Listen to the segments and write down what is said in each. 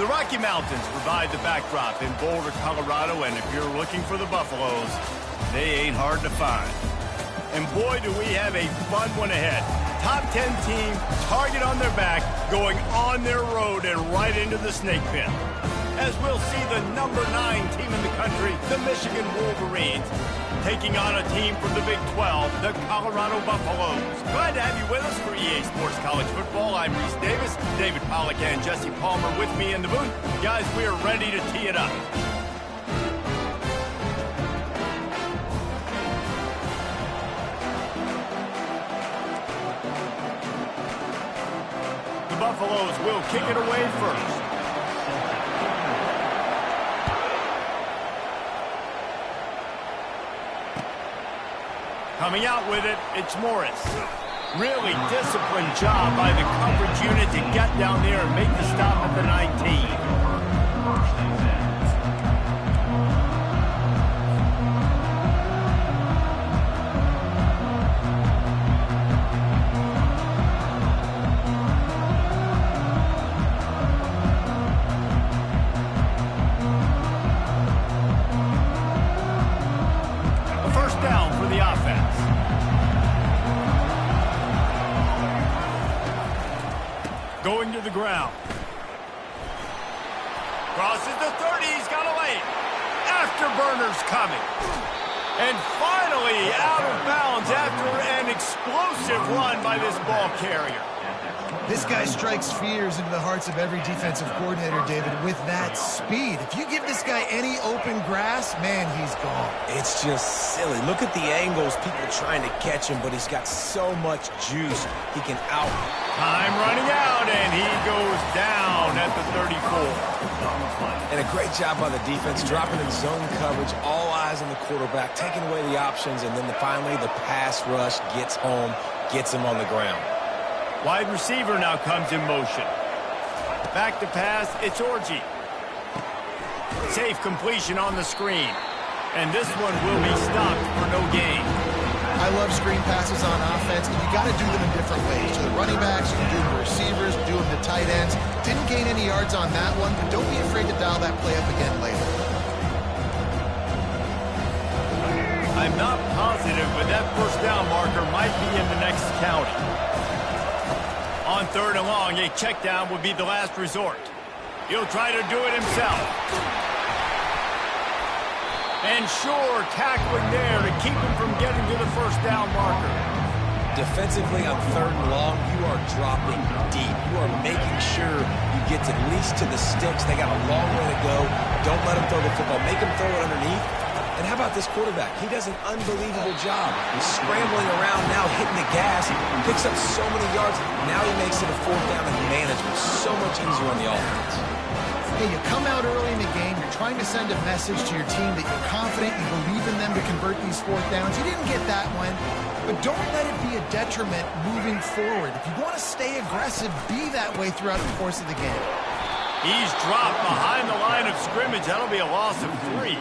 The Rocky Mountains provide the backdrop in Boulder, Colorado, and if you're looking for the Buffaloes, they ain't hard to find. And boy, do we have a fun one ahead. Top 10 team, target on their back, going on their road and right into the snake pit. As we'll see the number 9 team in the country, the Michigan Wolverines, taking on a team from the Big 12, the Colorado Buffaloes. Glad to have you with us for EA Sports College Football. I'm Reese Davis, David Pollack and Jesse Palmer with me in the booth. Guys, we are ready to tee it up. The Buffaloes will kick it away first. Coming out with it, it's Morris. Really disciplined job by the coverage unit to get down there and make the stop at the 19. Going to the ground. Crosses the 30, he's got a lane. Afterburners coming. And finally out of bounds after an explosive run by this ball carrier. This guy strikes fears into the hearts of every defensive coordinator, David, with that speed. If you give this guy any open grass, man, he's gone. It's just silly. Look at the angles, people trying to catch him, but he's got so much juice. He can out. Time running out, and he goes down at the 34. And a great job by the defense, dropping in zone coverage, all eyes on the quarterback, taking away the options, and then finally the pass rush gets home, gets him on the ground. Wide receiver now comes in motion. Back to pass, it's Orji. Safe completion on the screen. And this one will be stopped for no gain. I love screen passes on offense, and you got to do them in different ways. To the running backs, you can do them to receivers, do them to tight ends. Didn't gain any yards on that one, but don't be afraid to dial that play up again later. I'm not positive, but that first down marker might be in the next county. On 3rd and long, a check down would be the last resort. He'll try to do it himself. And sure, tackling there to keep him from getting to the first down marker. Defensively on 3rd and long, you are dropping deep. You are making sure you get at least to the sticks. They got a long way to go. Don't let them throw the football. Make them throw it underneath. And how about this quarterback? He does an unbelievable job. He's scrambling around now, hitting the gas. He picks up so many yards. Now he makes it a 4th down and management. So much easier on the offense. Hey, you come out early in the game. You're trying to send a message to your team that you're confident, you believe in them to convert these 4th downs. You didn't get that one, but don't let it be a detriment moving forward. If you want to stay aggressive, be that way throughout the course of the game. He's dropped behind the line of scrimmage. That'll be a loss of 3.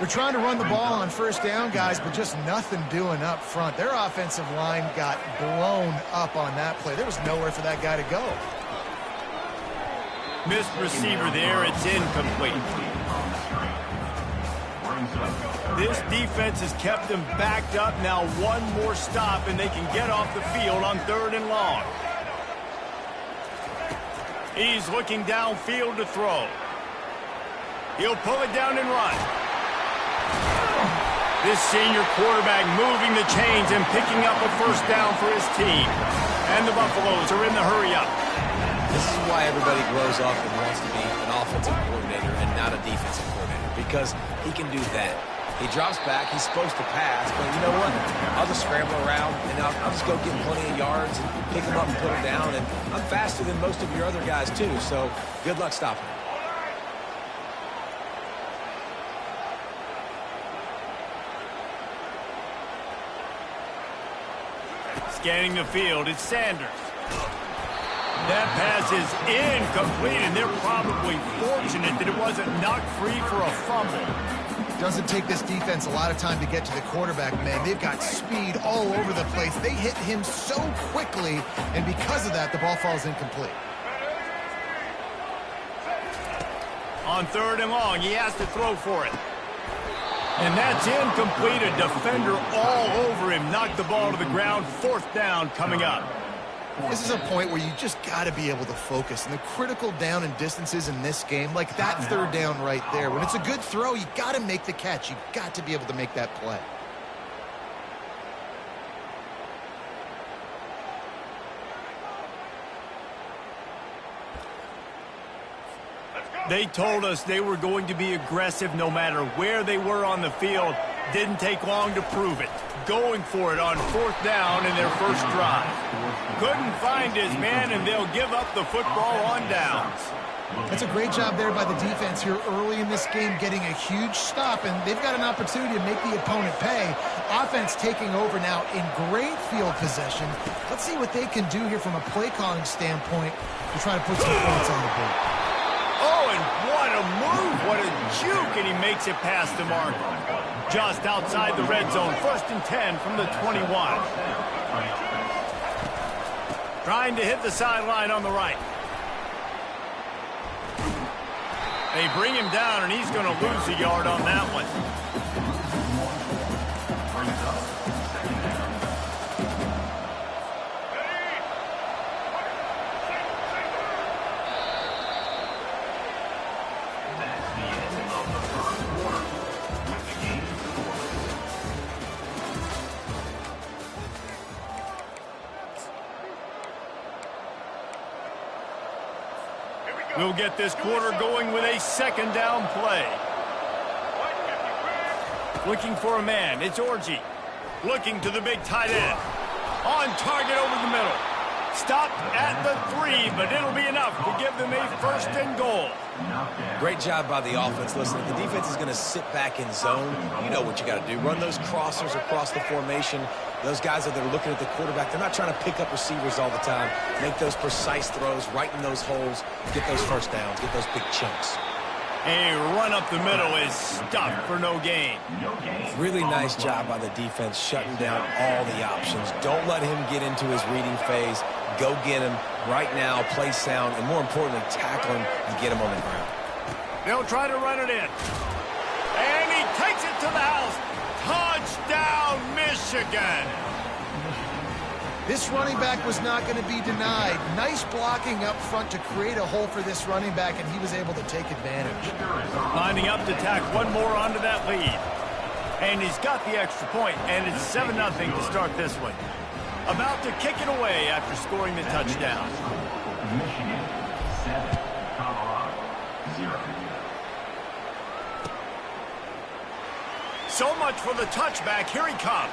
They're trying to run the ball on 1st down, guys, but just nothing doing up front. Their offensive line got blown up on that play. There was nowhere for that guy to go. Missed receiver there. It's incomplete. This defense has kept them backed up. Now one more stop, and they can get off the field on 3rd and long. He's looking downfield to throw. He'll pull it down and run. This senior quarterback moving the chains and picking up a 1st down for his team. And the Buffaloes are in the hurry-up. This is why everybody grows up and wants to be an offensive coordinator and not a defensive coordinator, because he can do that. He drops back, he's supposed to pass, but you know what? I'll just scramble around, and I'll just go get plenty of yards and pick him up and put him down, and I'm faster than most of your other guys, too, so good luck stopping him. Scanning the field, it's Sanders. That pass is incomplete, and they're probably fortunate that it wasn't knocked free for a fumble. Doesn't take this defense a lot of time to get to the quarterback, man. They've got speed all over the place. They hit him so quickly, and because of that, the ball falls incomplete. On 3rd and long, he has to throw for it. And that's incomplete. A defender all over him. Knocked the ball to the ground. 4th down coming up. This is a point where you just got to be able to focus. And the critical down and distances in this game, like that 3rd down right there. When it's a good throw, you got to make the catch. You got to be able to make that play. They told us they were going to be aggressive no matter where they were on the field. Didn't take long to prove it. Going for it on 4th down in their first drive. Couldn't find his man, and they'll give up the football on downs. That's a great job there by the defense here early in this game, getting a huge stop, and they've got an opportunity to make the opponent pay. Offense taking over now in great field possession. Let's see what they can do here from a play calling standpoint to try to put some points on the board. Oh, and what a move, what a juke, and he makes it past the mark. Just outside the red zone, 1st and 10 from the 21. Trying to hit the sideline on the right. They bring him down, and he's going to lose a yard on that one. We'll get this quarter going with a 2nd down play. Looking for a man. It's Orji. Looking to the big tight end. On target over the middle. Stopped at the 3, but it'll be enough to give them a 1st and goal. Great job by the offense. Listen, if the defense is going to sit back in zone, you know what you got to do. Run those crossers across the formation. Those guys that are looking at the quarterback, they're not trying to pick up receivers all the time. Make those precise throws, right in those holes, get those 1st downs, get those big chunks. A run up the middle is stuffed for no gain. Really nice job by the defense shutting down all the options. Don't let him get into his reading phase. Go get him right now, play sound, and more importantly, tackle him and get him on the ground. They'll try to run it in. And he takes it to the house. Touchdown, Michigan. This running back was not going to be denied. Nice blocking up front to create a hole for this running back, and he was able to take advantage. Lining up to tack one more onto that lead. And he's got the extra point, and it's 7-0 to start this one. About to kick it away after scoring the touchdown. Michigan 7, Colorado 0. So much for the touchback. Here he comes.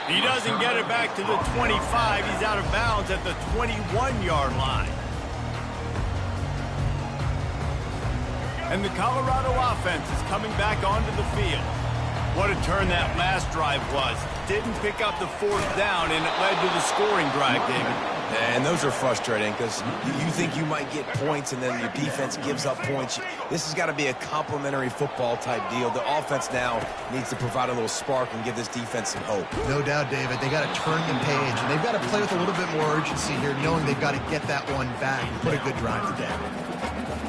He doesn't get it back to the 25. He's out of bounds at the 21-yard line. And the Colorado offense is coming back onto the field. What a turn that last drive was. Didn't pick up the 4th down, and it led to the scoring drive, David. And those are frustrating because you think you might get points and then your defense gives up points. This has got to be a complementary football type deal. The offense now needs to provide a little spark and give this defense some hope. No doubt, David. They got to turn the page, and they've got to play with a little bit more urgency here, knowing they've got to get that one back and put a good drive together.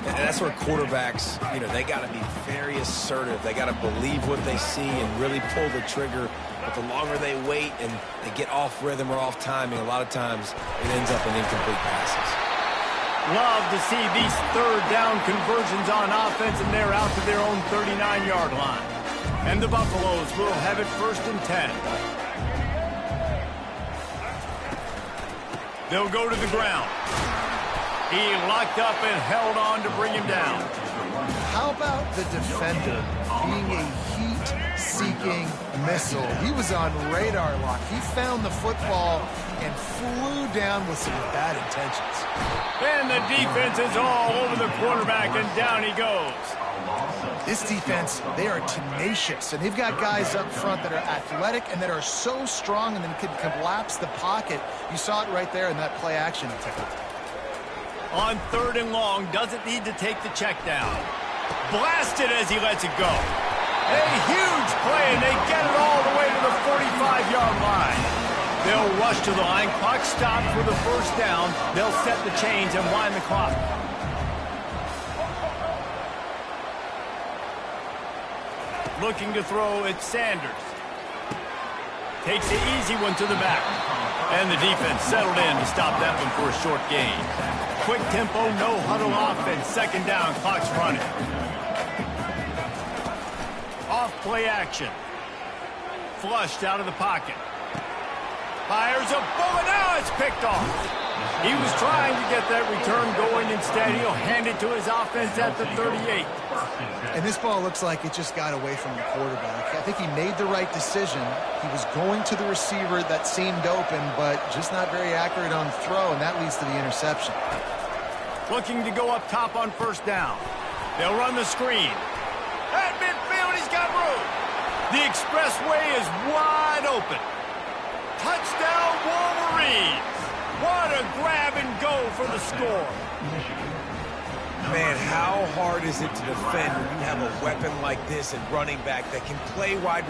And that's where quarterbacks, they got to be very assertive. They got to believe what they see and really pull the trigger. But the longer they wait and they get off rhythm or off timing, a lot of times it ends up in incomplete passes. Love to see these 3rd down conversions on offense, and they're out to their own 39-yard line. And the Buffaloes will have it 1st and 10. They'll go to the ground. He locked up and held on to bring him down. How about the defender being a heat-seeking missile? He was on radar lock. He found the football and flew down with some bad intentions. And the defense is all over the quarterback, and down he goes. This defense, they are tenacious, and they've got guys up front that are athletic and that are so strong and then can collapse the pocket. You saw it right there in that play action attempt. On 3rd and long, doesn't need to take the check down. Blasted as he lets it go. A huge play, and they get it all the way to the 45-yard line. They'll rush to the line. Clock stops for the 1st down. They'll set the chains and wind the clock. Looking to throw, it's Sanders. Takes the easy one to the back. And the defense settled in to stop that one for a short gain. Quick tempo, no huddle offense. Second down, clock's running. Off play action. Flushed out of the pocket. Fires a bullet. Now it's picked off. He was trying to get that return going. Instead, he'll hand it to his offense at the 38. And this ball looks like it just got away from the quarterback. I think he made the right decision. He was going to the receiver that seemed open, but just not very accurate on the throw, and that leads to the interception. Looking to go up top on first down. They'll run the screen. At midfield, he's got room. The expressway is wide open. Touchdown, Wolverines. What a grab and go for the score. Man, how hard is it to defend when you have a weapon like this at running back that can play wide?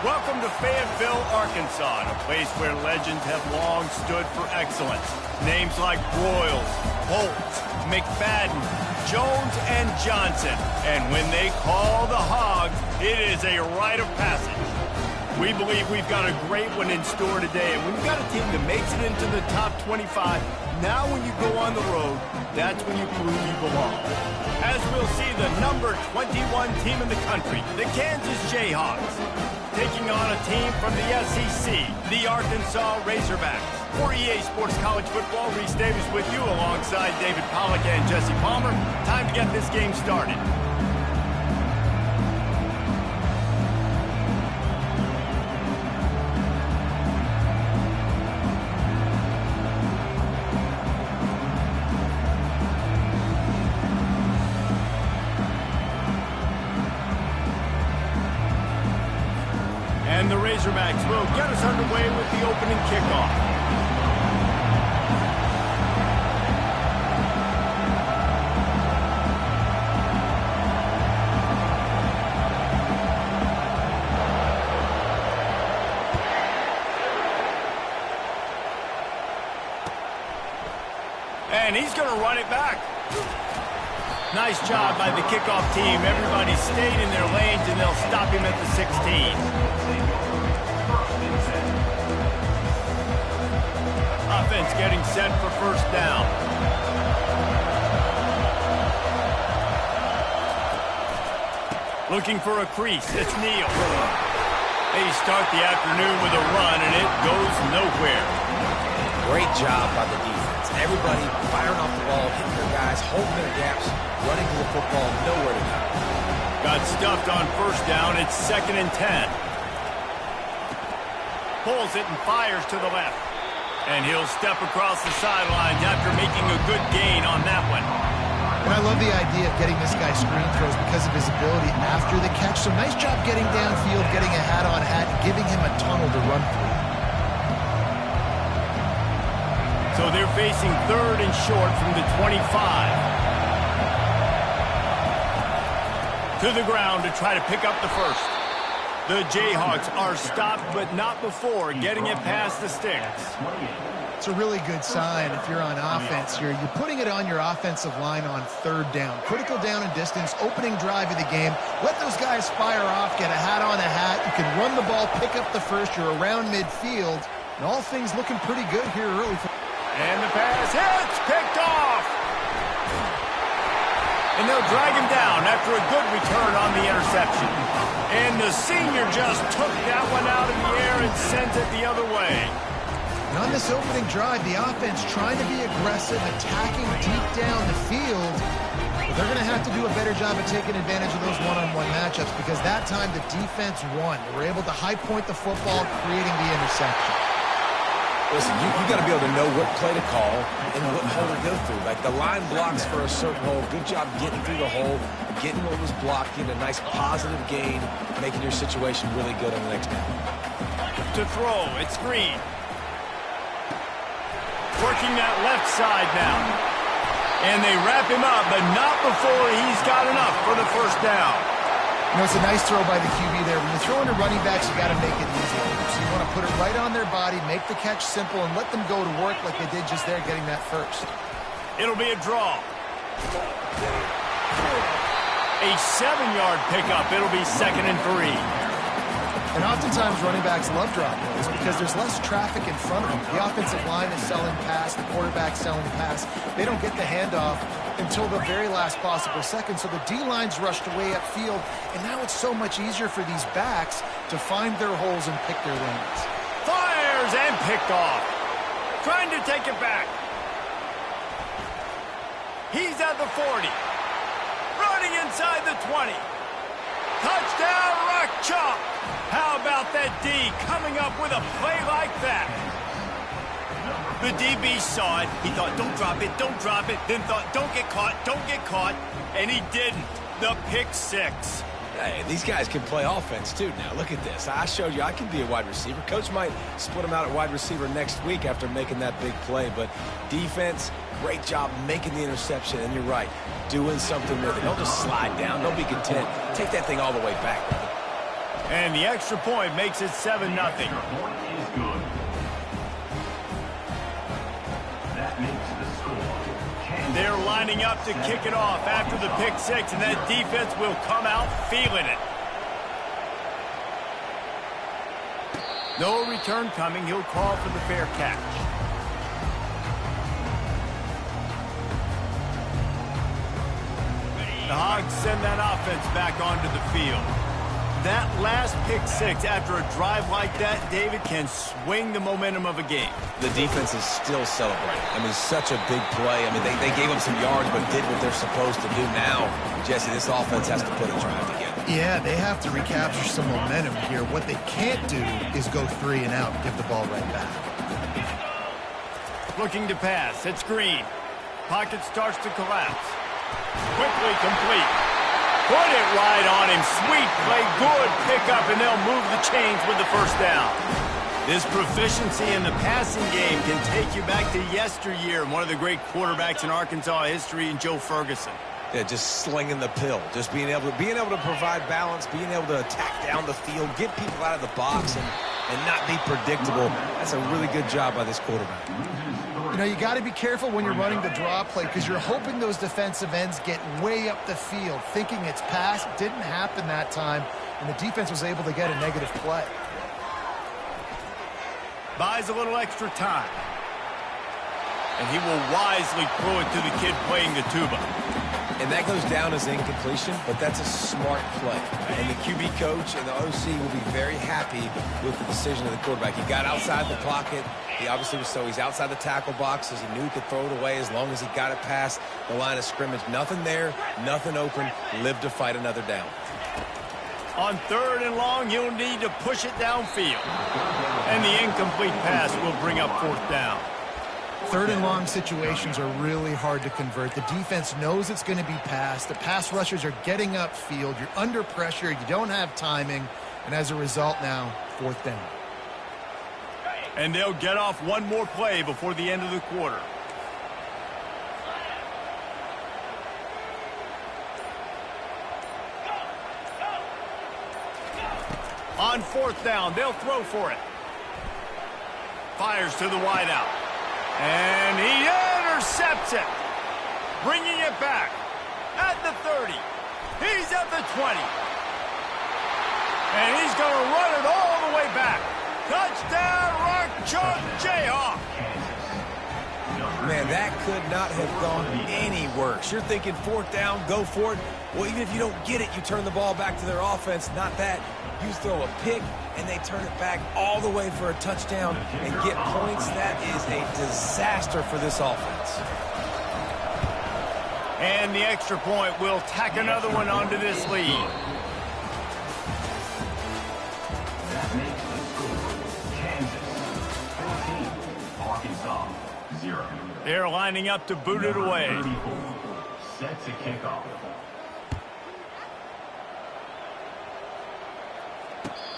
Welcome to Fayetteville, Arkansas, a place where legends have long stood for excellence. Names like Broyles, Holtz, McFadden, Jones, and Johnson. And when they call the Hogs, it is a rite of passage. We believe we've got a great one in store today, and when you've got a team that makes it into the top 25, now when you go on the road, that's when you prove you belong. As we'll see the number 21 team in the country, the Kansas Jayhawks, taking on a team from the SEC, the Arkansas Razorbacks. For EA Sports College Football, Reese Davis with you alongside David Pollack and Jesse Palmer. Time to get this game started. And the Razorbacks will get us underway with the opening kickoff. And he's going to run it back. Nice job by the kickoff team. Everybody stayed in their lanes, and they'll stop him at the 16. Offense getting set for first down. Looking for a crease. It's Neal. They start the afternoon with a run, and it goes nowhere. Great job by the defense. Everybody firing off the ball, hitting their guys, holding their gaps, running to the football, nowhere to go. Got stuffed on first down. It's 2nd and 10. Pulls it and fires to the left. And he'll step across the sidelines after making a good gain on that one. And I love the idea of getting this guy screen throws because of his ability after the catch. So nice job getting downfield, getting a hat-on-hat, and giving him a tunnel to run through. So they're facing 3rd and short from the 25. To the ground to try to pick up the first. The Jayhawks are stopped, but not before getting it past the sticks. It's a really good sign if you're on offense here. You're putting it on your offensive line on 3rd down. Critical down and distance, opening drive of the game. Let those guys fire off, get a hat on a hat. You can run the ball, pick up the first. You're around midfield. And all things looking pretty good here early. And the pass hits, picked off. And they'll drag him down after a good return on the interception. And the senior just took that one out of the air and sent it the other way. And on this opening drive, the offense trying to be aggressive, attacking deep down the field. But they're going to have to do a better job of taking advantage of those one-on-one matchups because that time the defense won. They were able to high point the football, creating the interception. Listen, you got to be able to know what play to call and what hole to go through. Like the line blocks for a certain hole. Good job getting through the hole, getting what was blocked, getting a nice positive gain, making your situation really good on the next down. To throw, it's Green. Working that left side now. And they wrap him up, but not before he's got enough for the first down. You know, it's a nice throw by the QB there. When you're throwing to running backs, you got to make it easy. So you want to put it right on their body, make the catch simple, and let them go to work like they did just there, getting that first. It'll be a draw. A 7-yard pickup. It'll be 2nd and 3. And oftentimes running backs love drop plays because there's less traffic in front of them. The offensive line is selling pass, the quarterback's selling pass. They don't get the handoff until the very last possible second. So the D-line's rushed away upfield, and now it's so much easier for these backs to find their holes and pick their lanes. Fires and picked off. Trying to take it back. He's at the 40. Running inside the 20. Touchdown, Rock Chalk. How about that D coming up with a play like that? The DB saw it. He thought, don't drop it, don't drop it. Then thought, don't get caught. And he didn't. The pick 6. Hey, these guys can play offense, too. Now, look at this. I showed you I can be a wide receiver. Coach might split him out at wide receiver next week after making that big play. But defense, great job making the interception. And you're right, doing something with it. Don't just slide down. Don't be content. Take that thing all the way back. And the extra point makes it 7-0. Extra point is good. That makes the score. They're lining up to kick it off after the pick 6, and that defense will come out feeling it. No return coming. He'll call for the fair catch. The Hogs send that offense back onto the field. That last pick 6 after a drive like that, David, can swing the momentum of a game. The defense is still celebrating. I mean, such a big play. I mean, they gave them some yards but did what they're supposed to do. Now, Jesse, this offense has to put a drive together. Yeah, they have to recapture some momentum here. What they can't do is go 3 and out and give the ball right back. Looking to pass. It's Green. Pocket starts to collapse. Quickly complete. Put it right on him. Sweet play. Good pickup, and they'll move the chains with the first down. This proficiency in the passing game can take you back to yesteryear. One of the great quarterbacks in Arkansas history, in Joe Ferguson. Yeah, just slinging the pill. Just being able to provide balance, being able to attack down the field, get people out of the box, and not be predictable. That's a really good job by this quarterback. You know, you got to be careful when you're running the draw play because you're hoping those defensive ends get way up the field, thinking it's pass. Didn't happen that time, and the defense was able to get a negative play. Buys a little extra time. And he will wisely throw it to the kid playing the tuba. And that goes down as incompletion, but that's a smart play. And the QB coach and the OC will be very happy with the decision of the quarterback. He got outside the pocket. He obviously was he's outside the tackle boxes. He knew he could throw it away as long as he got it past the line of scrimmage. Nothing there, nothing open. Live to fight another down. On 3rd and long, he'll need to push it downfield. And the incomplete pass will bring up 4th down. 3rd and long situations are really hard to convert. The defense knows it's going to be passed. The pass rushers are getting upfield. You're under pressure. You don't have timing. And as a result now, 4th down. And they'll get off one more play before the end of the quarter. On 4th down, they'll throw for it. Fires to the wideout. And he intercepts it. Bringing it back at the 30. He's at the 20. And he's going to run it all the way back. Touchdown, Rock Chalk Jayhawk. Man, that could not have gone any worse. You're thinking 4th down, go for it. Well, even if you don't get it, you turn the ball back to their offense. Not that. You throw a pick, and they turn it back all the way for a touchdown and get points. That is a disaster for this offense. And the extra point will tack another one onto this lead. That makes the score Kansas 14, Arkansas 0. They're lining up to boot it away. 34, set to kick off.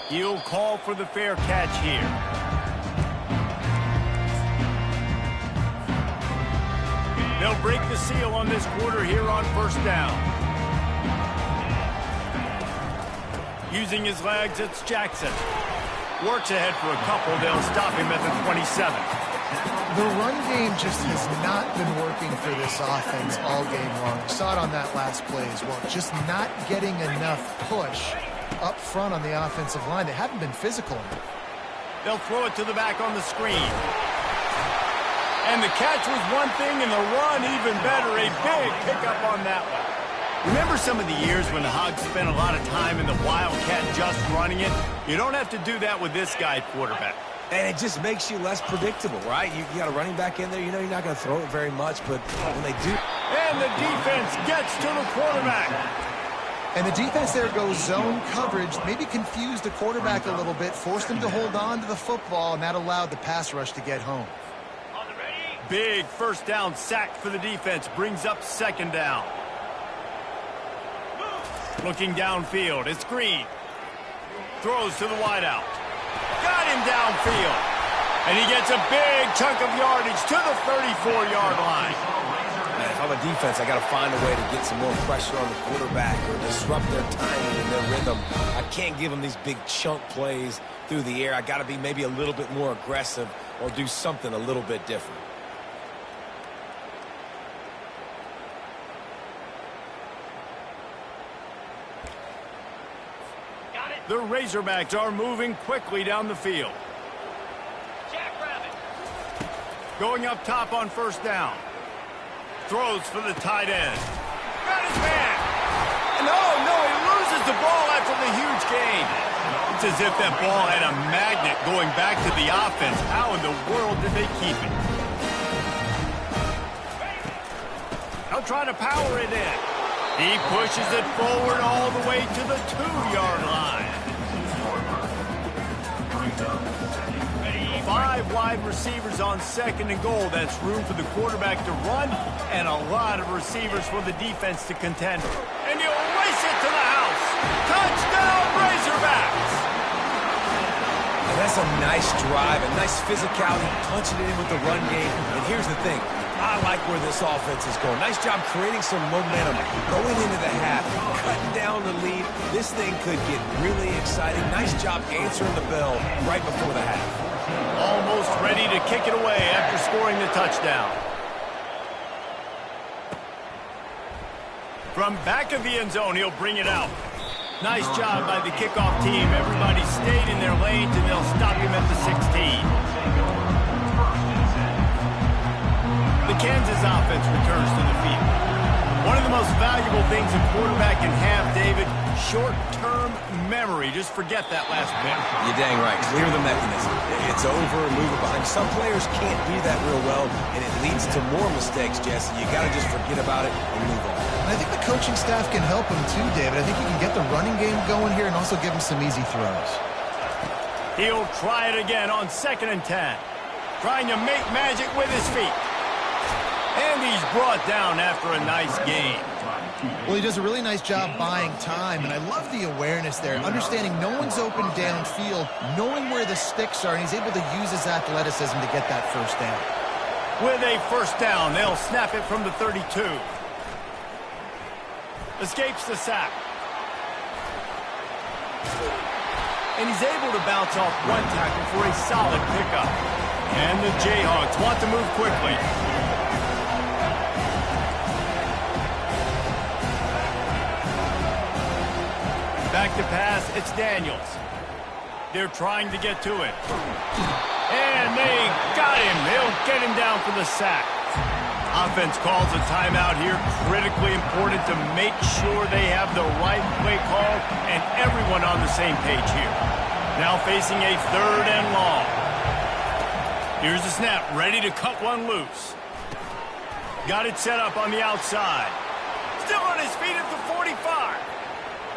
He'll call for the fair catch here. They'll break the seal on this quarter here on 1st down. Using his legs, it's Jackson. Works ahead for a couple. They'll stop him at the 27. The run game just has not been working for this offense all game long. You saw it on that last play as well. Just not getting enough push up front on the offensive line. They haven't been physical enough. They'll throw it to the back on the screen. And the catch was one thing, and the run even better. A big pickup on that one. Remember some of the years when the Hogs spent a lot of time in the Wildcat just running it? You don't have to do that with this guy at quarterback. And it just makes you less predictable, right? You got a running back in there. You know you're not going to throw it very much, but when they do. And the defense gets to the quarterback. And the defense there goes zone coverage, maybe confused the quarterback a little bit, forced him to hold on to the football, and that allowed the pass rush to get home. Big 1st down sack for the defense, brings up 2nd down. Looking downfield, it's Green. Throws to the wideout. Got him downfield. And he gets a big chunk of yardage to the 34-yard line. Man, if I'm a defense, I got to find a way to get some more pressure on the quarterback or disrupt their timing and their rhythm. I can't give them these big chunk plays through the air. I got to be maybe a little bit more aggressive or do something a little bit different. The Razorbacks are moving quickly down the field. Going up top on 1st down. Throws for the tight end. Got his man. No, he loses the ball after the huge gain. It's as if that ball had a magnet going back to the offense. How in the world did they keep it? They'll try to power it in. He pushes it forward all the way to the 2-yard line. 5 wide receivers on 2nd and goal. That's room for the quarterback to run and a lot of receivers for the defense to contend. And he'll race it to the house. Touchdown, Razorbacks! And that's a nice drive, a nice physicality, punching it in with the run game. And here's the thing. I like where this offense is going. Nice job creating some momentum, going into the half, cutting down the lead. This thing could get really exciting. Nice job answering the bell right before the half. Almost ready to kick it away after scoring the touchdown. From back of the end zone, he'll bring it out. Nice job by the kickoff team. Everybody stayed in their lanes, and they'll stop him at the 16. The Kansas offense returns to the field. One of the most valuable couple things a quarterback can have, David. Short-term memory. Just forget that last pick. You're dang right. Clear the mechanism. It's over and move it behind. Some players can't do that real well, and it leads to more mistakes, Jesse. You got to just forget about it and move on. And I think the coaching staff can help him too, David. I think he can get the running game going here and also give him some easy throws. He'll try it again on 2nd and 10. Trying to make magic with his feet. And he's brought down after a nice gain. Well, he does a really nice job buying time, and I love the awareness there, understanding no one's open downfield, knowing where the sticks are, and he's able to use his athleticism to get that first down. With a first down, they'll snap it from the 32. Escapes the sack. And he's able to bounce off one tackle for a solid pickup. And the Jayhawks want to move quickly. Back to pass, it's Daniels. They're trying to get to it. And they got him. They'll get him down for the sack. Offense calls a timeout here. Critically important to make sure they have the right play call and everyone on the same page here. Now facing a 3rd and long. Here's the snap, ready to cut one loose. Got it set up on the outside. Still on his feet at the 45.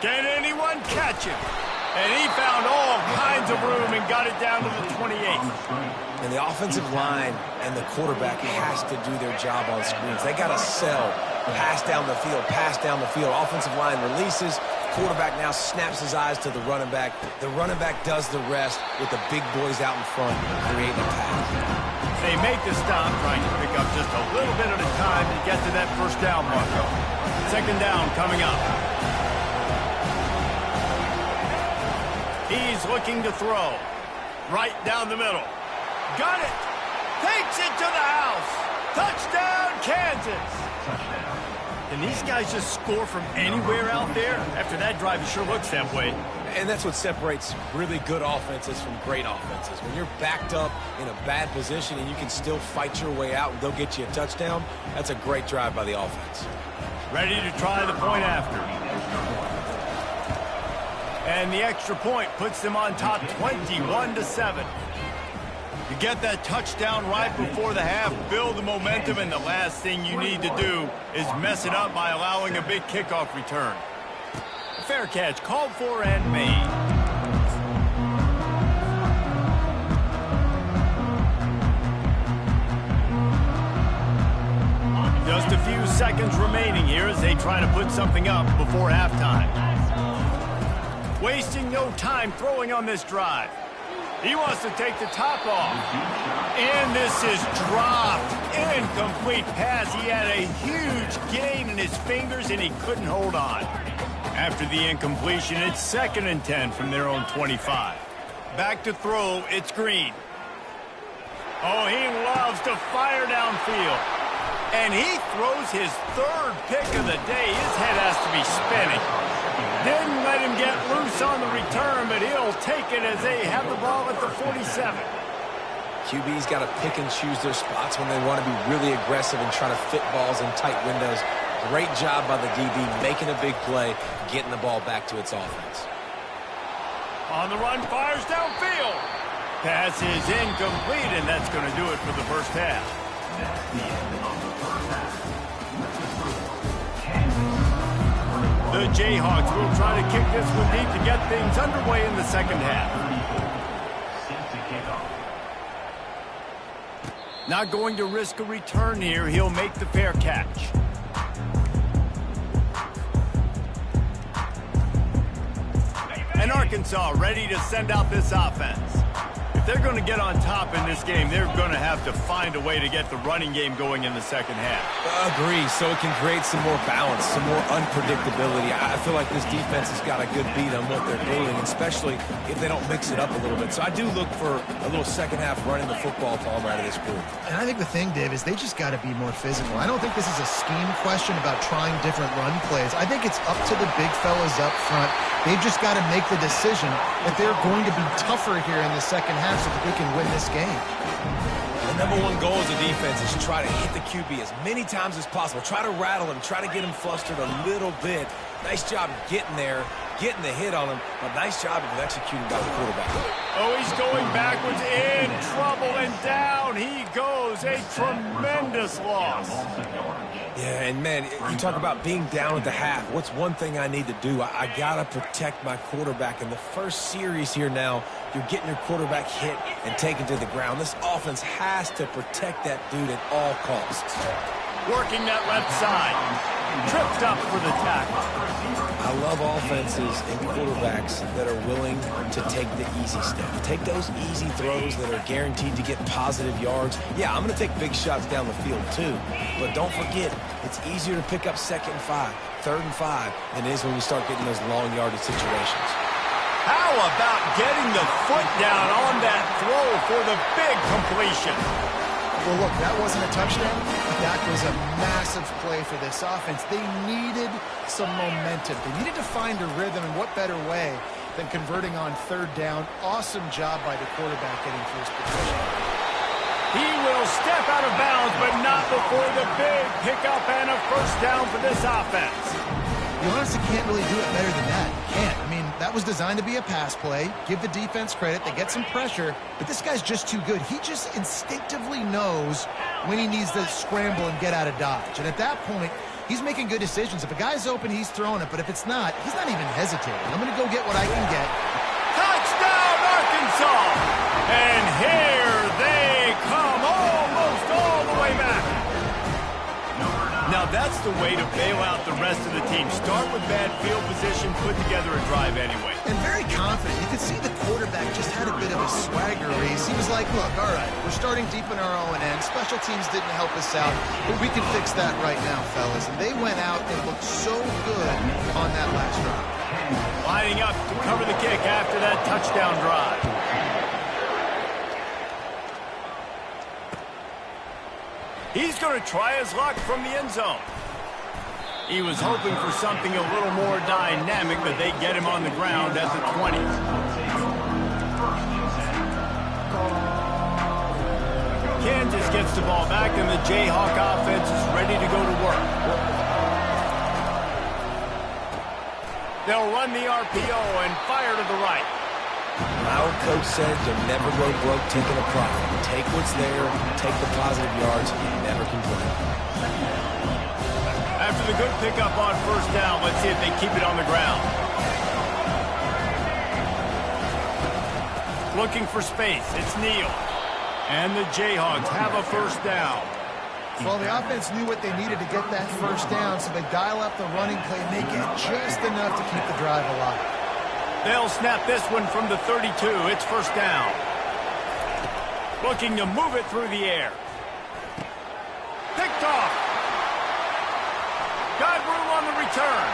Can anyone catch him? And he found all kinds of room and got it down to the 28. And the offensive line and the quarterback has to do their job on screens. They got to sell. Pass down the field, pass down the field. Offensive line releases. Quarterback now snaps his eyes to the running back. The running back does the rest with the big boys out in front, creating a pass. They make the stop, trying to pick up just a little bit at a time to get to that first down marker. 2nd down coming up. He's looking to throw. Right down the middle. Got it. Takes it to the house. Touchdown, Kansas. Can these guys just score from anywhere out there? After that drive, it sure looks that way. And that's what separates really good offenses from great offenses. When you're backed up in a bad position and you can still fight your way out and they'll get you a touchdown, that's a great drive by the offense. Ready to try the point after. And the extra point puts them on top 21-7. You get that touchdown right before the half, build the momentum, and the last thing you need to do is mess it up by allowing a big kickoff return. Fair catch, called for and made. Just a few seconds remaining here as they try to put something up before halftime. Wasting no time throwing on this drive. He wants to take the top off. And this is dropped. Incomplete pass. He had a huge gain in his fingers and he couldn't hold on. After the incompletion, it's 2nd and 10 from their own 25. Back to throw, it's Green. Oh, he loves to fire downfield. And he throws his 3rd pick of the day. His head has to be spinning. Didn't let him get loose on the return, but he'll take it as they have the ball at the 47. QB's got to pick and choose their spots when they want to be really aggressive and try to fit balls in tight windows. Great job by the DB, making a big play, getting the ball back to its offense. On the run, fires downfield. Pass is incomplete, and that's going to do it for the first half. That's the end of the first half. The Jayhawks will try to kick this one deep to get things underway in the second half. Set to kick off. Not going to risk a return here. He'll make the fair catch. And Arkansas ready to send out this offense. If they're going to get on top in this game, they're going to have to find a way to get the running game going in the second half. Agree, so it can create some more balance, some more unpredictability. I feel like this defense has got a good beat on what they're doing, especially if they don't mix it up a little bit. So I do look for a little second half running the football ball out of this group. And I think the thing, Dave, is they just got to be more physical. I don't think this is a scheme question about trying different run plays. I think it's up to the big fellas up front. They've just got to make the decision that they're going to be tougher here in the second half so that they can win this game. And number one goal as a defense is try to hit the QB as many times as possible. Try to rattle him, try to get him flustered a little bit. Nice job getting there, getting the hit on him, but nice job of executing by the quarterback. Oh, he's going backwards, in trouble, and down he goes. A tremendous loss. Yeah, and man, you talk about being down at the half. What's one thing I need to do? I got to protect my quarterback. In the first series here now, you're getting your quarterback hit and taken to the ground. This offense has to protect that dude at all costs. Working that left side. Tripped up for the tackle. I love offenses and quarterbacks that are willing to take the easy step. Take those easy throws that are guaranteed to get positive yards. Yeah, I'm going to take big shots down the field too. But don't forget, it's easier to pick up 2nd and 5, 3rd and 5 than it is when you start getting those long yardage situations. How about getting the foot down on that throw for the big completion? Well, look, that wasn't a touchdown, but that was a massive play for this offense. They needed some momentum. They needed to find a rhythm, and what better way than converting on 3rd down. Awesome job by the quarterback getting first position. He will step out of bounds, but not before the big pickup and a first down for this offense. You honestly can't really do it better than that. You can't. I mean, that was designed to be a pass play. Give the defense credit. They get some pressure, but this guy's just too good. He just instinctively knows when he needs to scramble and get out of dodge. And at that point, he's making good decisions. If a guy's open, he's throwing it, but if it's not, he's not even hesitating. I'm going to go get what I can get. Touchdown, Arkansas! And here they come, almost all the way back. Now that's the way to bail out the rest of the team. Start with bad field position, put together a drive anyway. And very confident. You could see the quarterback just had a bit of a swagger race. He was like, look, all right, we're starting deep in our own end. Special teams didn't help us out, but we can fix that right now, fellas. And they went out and looked so good on that last drive. Lining up to cover the kick after that touchdown drive. He's going to try his luck from the end zone. He was hoping for something a little more dynamic, but they get him on the ground at the 20. Kansas gets the ball back, and the Jayhawk offense is ready to go to work. They'll run the RPO and fire to the right. My old coach said you'll never go broke taking a profit. Take what's there, take the positive yards, and never complain. After the good pickup on first down, let's see if they keep it on the ground. Looking for space, it's Neal. And the Jayhawks have a first down. Well, the offense knew what they needed to get that first down, so they dial up the running play, make it just enough to keep the drive alive. They'll snap this one from the 32. It's first down. Looking to move it through the air. Picked off. Got room on the return.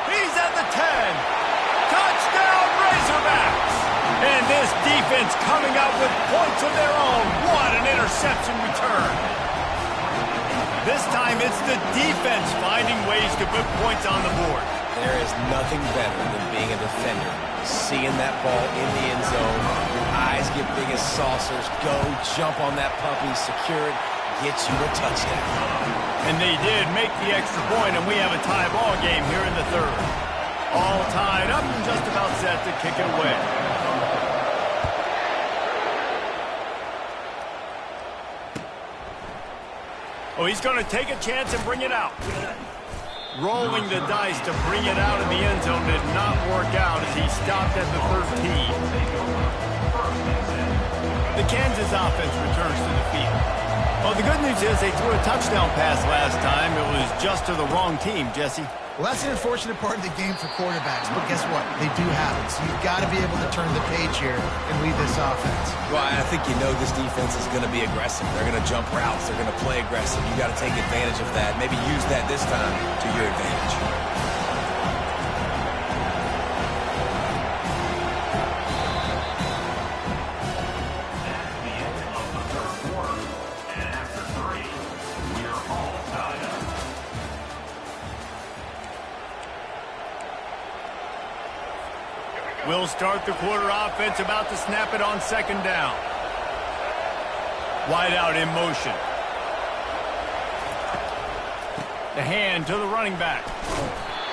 He's at the 10. Touchdown, Razorbacks. And this defense coming up with points of their own. What an interception return. This time it's the defense finding ways to put points on the board. There is nothing better than being a defender. Seeing that ball in the end zone, your eyes get big as saucers. Go, jump on that puppy, secure it, get you a touchdown. And they did make the extra point, and we have a tie ball game here in the third. All tied up and just about set to kick it away. Oh, he's going to take a chance and bring it out. Rolling the dice to bring it out in the end zone did not work out as he stopped at the 13. The Kansas offense returns to the field. Well, the good news is they threw a touchdown pass last time. It was just to the wrong team, Jesse. Well, that's an unfortunate part of the game for quarterbacks, but guess what? They do have it, so you've got to be able to turn the page here and lead this offense. Well, I think you know this defense is going to be aggressive. They're going to jump routes. They're going to play aggressive. You got to take advantage of that. Maybe use that this time to your advantage. We'll start the quarter offense, about to snap it on second down. Wide out in motion. The hand to the running back.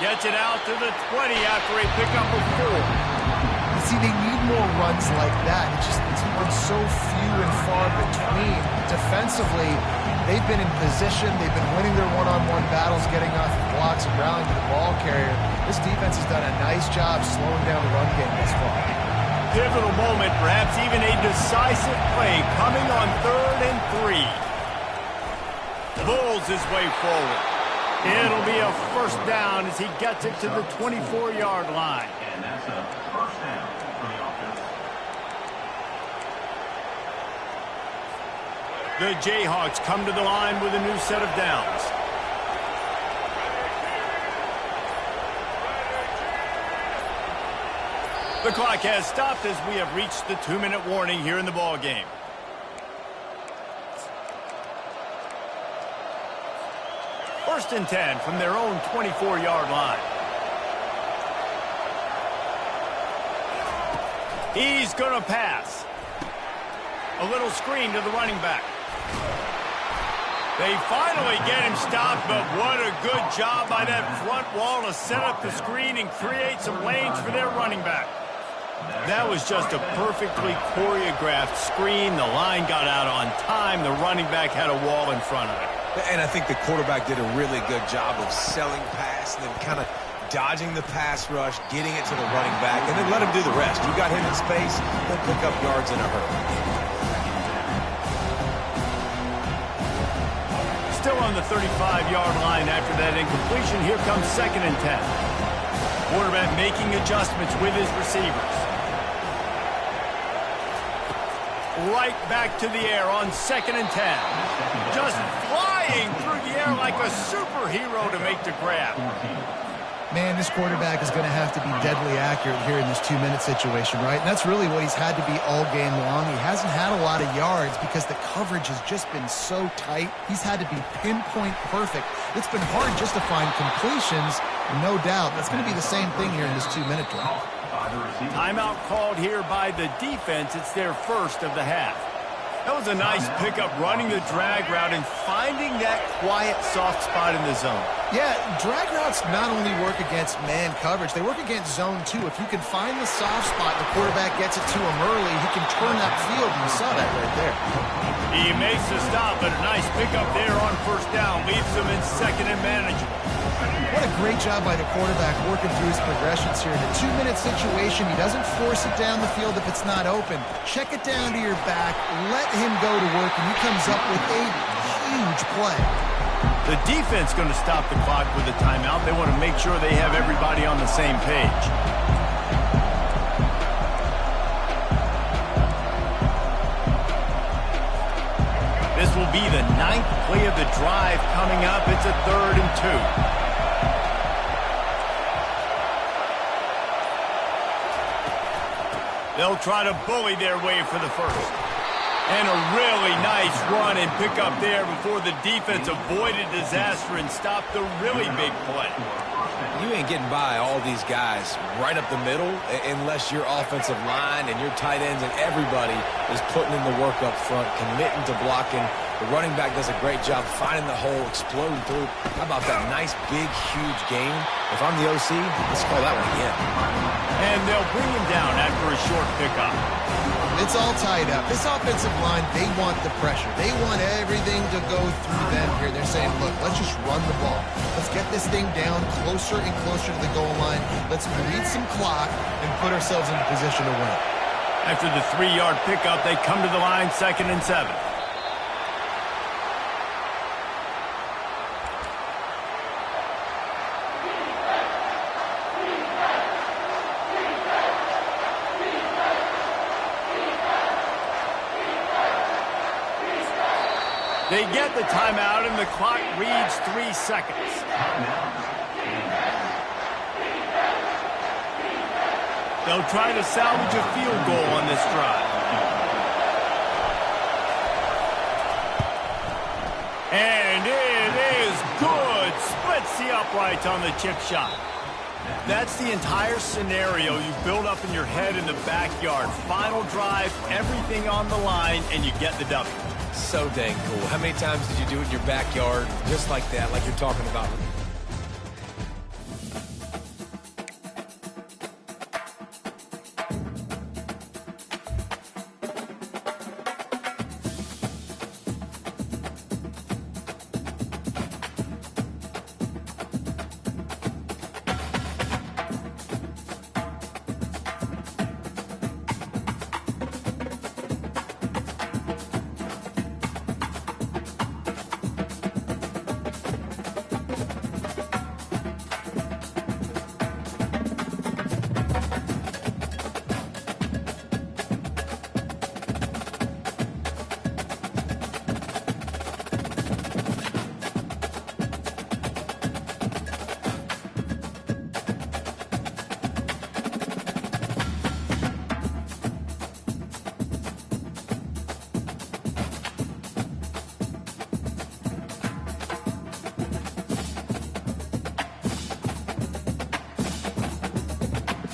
Gets it out to the 20 after a pickup of 4. See, they need more runs like that. It's been so few and far between. Defensively, they've been in position. They've been winning their one-on-one battles, getting off the blocks and rallying to the ball carrier. This defense has done a nice job slowing down the run game this far. Pivotal moment, perhaps even a decisive play coming on 3rd and 3. Bulls his way forward. It'll be a first down as he gets it to the 24-yard line. And that's a first down for the offense. The Jayhawks come to the line with a new set of downs. The clock has stopped as we have reached the 2-minute warning here in the ball game. First and 10 from their own 24-yard line. He's going to pass. A little screen to the running back. They finally get him stopped, but what a good job by that front wall to set up the screen and create some lanes for their running back. That was just a perfectly choreographed screen. The line got out on time. The running back had a wall in front of it. And I think the quarterback did a really good job of selling pass and then kind of dodging the pass rush, getting it to the running back, and then let him do the rest. You got him in space, he'll pick up yards in a hurry. Still on the 35-yard line after that incompletion. Here comes 2nd and 10. Quarterback making adjustments with his receivers. Right back to the air on 2nd and 10. Just flying through the air like a superhero to make the grab. Man, this quarterback is going to have to be deadly accurate here in this 2-minute situation, right? And that's really what he's had to be all game long. He hasn't had a lot of yards because the coverage has just been so tight. He's had to be pinpoint perfect. It's been hard just to find completions, no doubt. That's going to be the same thing here in this 2-minute drive. Timeout called here by the defense. It's their first of the half. That was a nice pickup, running the drag route and finding that quiet, soft spot in the zone. Yeah, drag routes not only work against man coverage, they work against zone too. If you can find the soft spot, the quarterback gets it to him early, he can turn that field, and you saw that right there. He makes the stop, but a nice pickup there on first down. Leaves them in 2nd and manageable. What a great job by the quarterback working through his progressions here. In a 2-minute situation, he doesn't force it down the field if it's not open. Check it down to your back, let him go to work, and he comes up with a huge play. The defense going to stop the clock with a timeout. They want to make sure they have everybody on the same page. This will be the 9th play of the drive coming up. It's a 3rd and 2. They'll try to bully their way for the first. And a really nice run and pick up there before the defense avoided disaster and stopped the really big play. You ain't getting by all these guys right up the middle unless your offensive line and your tight ends and everybody is putting in the work up front, committing to blocking. The running back does a great job finding the hole, exploding through. How about that nice, big, huge gain? If I'm the OC, let's call that one again. And they'll bring him down after a short pickup. It's all tied up. This offensive line, they want the pressure. They want everything to go through them here. They're saying, look, let's just run the ball. Let's get this thing down closer and closer to the goal line. Let's bleed some clock and put ourselves in position to win. After the 3-yard pickup, they come to the line 2nd and 7. They get the timeout, and the clock reads 3 seconds. They'll try to salvage a field goal on this drive. And it is good. Splits the uprights on the chip shot. That's the entire scenario you build up in your head in the backyard. Final drive, everything on the line, and you get the W. So dang cool. How many times did you do it in your backyard just like that, like you're talking about?